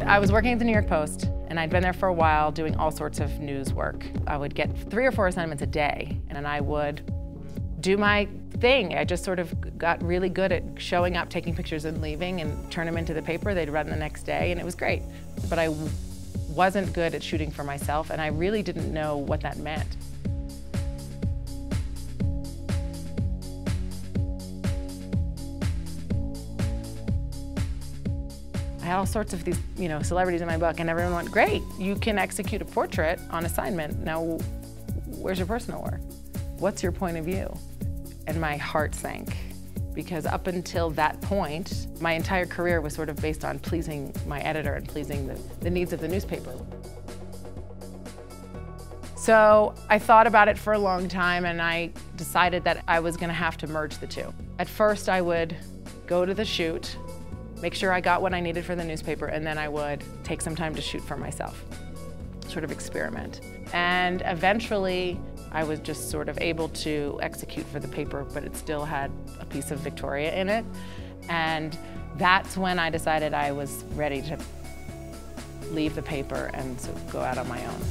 I was working at the New York Post, and I'd been there for a while doing all sorts of news work. I would get 3 or 4 assignments a day, and I would do my thing. I just sort of got really good at showing up, taking pictures and leaving, and turn them into the paper. They'd run the next day, and it was great. But I wasn't good at shooting for myself, and I really didn't know what that meant. I had all sorts of these, celebrities in my book, and everyone went, great, you can execute a portrait on assignment. Now, where's your personal work? What's your point of view? And my heart sank, because up until that point, my entire career was sort of based on pleasing my editor and pleasing the needs of the newspaper. So I thought about it for a long time, and I decided that I was going to have to merge the two. At first, I would go to the shoot, make sure I got what I needed for the newspaper, and then I would take some time to shoot for myself, sort of experiment. And eventually, I was just sort of able to execute for the paper, but it still had a piece of Victoria in it. And that's when I decided I was ready to leave the paper and sort of go out on my own.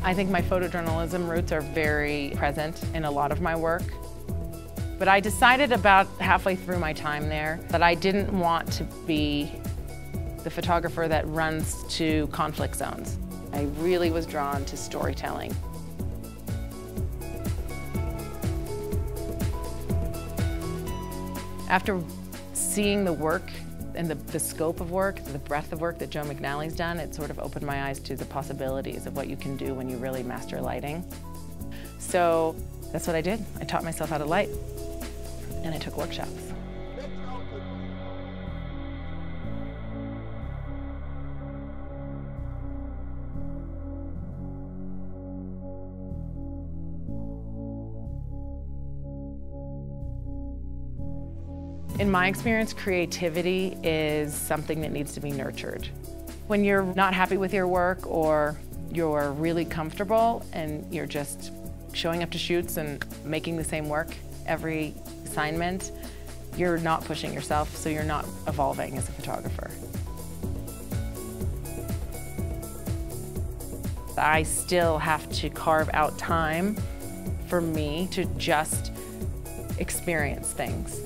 I think my photojournalism roots are very present in a lot of my work. But I decided about halfway through my time there that I didn't want to be the photographer that runs to conflict zones. I really was drawn to storytelling. After seeing the work and the scope of work, the breadth of work that Joe McNally's done, it sort of opened my eyes to the possibilities of what you can do when you really master lighting. So that's what I did. I taught myself how to light, and I took workshops. In my experience, creativity is something that needs to be nurtured. When you're not happy with your work, or you're really comfortable and you're just showing up to shoots and making the same work every assignment, you're not pushing yourself, so you're not evolving as a photographer. I still have to carve out time for me to just experience things.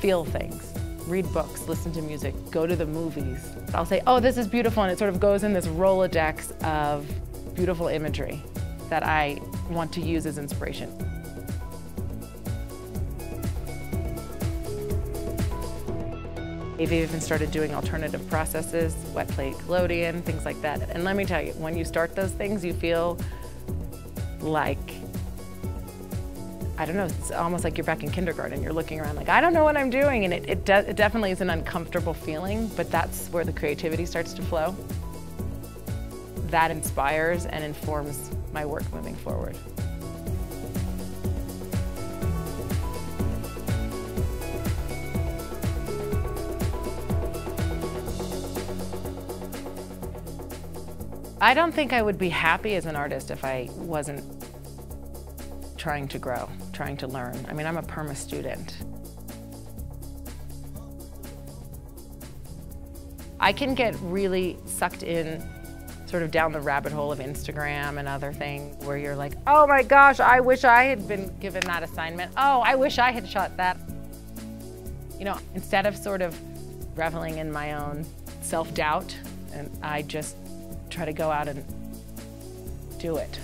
Feel things, read books, listen to music, go to the movies. I'll say, oh, this is beautiful, and it sort of goes in this Rolodex of beautiful imagery that I want to use as inspiration. I've even started doing alternative processes, wet plate collodion, things like that. And let me tell you, when you start those things, you feel like, I don't know, it's almost like you're back in kindergarten. You're looking around like, I don't know what I'm doing. And it definitely is an uncomfortable feeling, but that's where the creativity starts to flow. That inspires and informs my work moving forward. I don't think I would be happy as an artist if I wasn't trying to grow, trying to learn. I mean, I'm a perma student. I can get really sucked in, sort of down the rabbit hole of Instagram and other things, where you're like, oh my gosh, I wish I had been given that assignment. Oh, I wish I had shot that. Instead of sort of reveling in my own self-doubt, and I just try to go out and do it.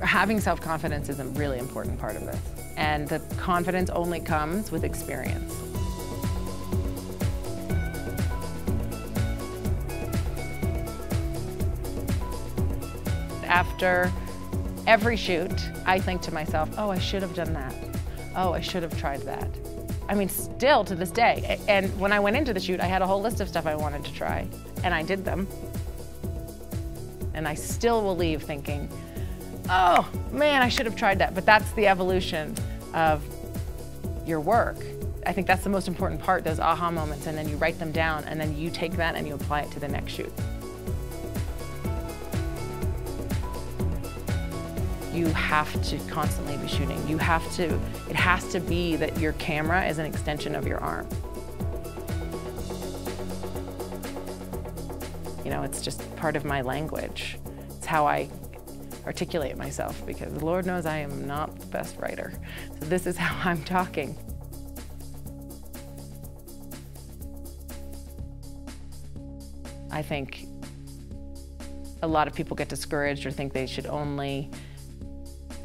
Having self-confidence is a really important part of this, and the confidence only comes with experience. After every shoot, I think to myself, oh, I should have done that. Oh, I should have tried that. I mean, still to this day. And when I went into the shoot, I had a whole list of stuff I wanted to try, and I did them. And I still will leave thinking, oh man, I should have tried that. But that's the evolution of your work. I think that's the most important part, those aha moments, and then you write them down, and then you take that and you apply it to the next shoot. You have to constantly be shooting. It has to be that your camera is an extension of your arm. You know, it's just part of my language. It's how I articulate myself, because Lord knows I am not the best writer. So this is how I'm talking. I think a lot of people get discouraged or think they should only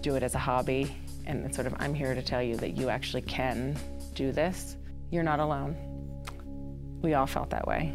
do it as a hobby, and it's sort of, I'm here to tell you that you actually can do this. You're not alone. We all felt that way.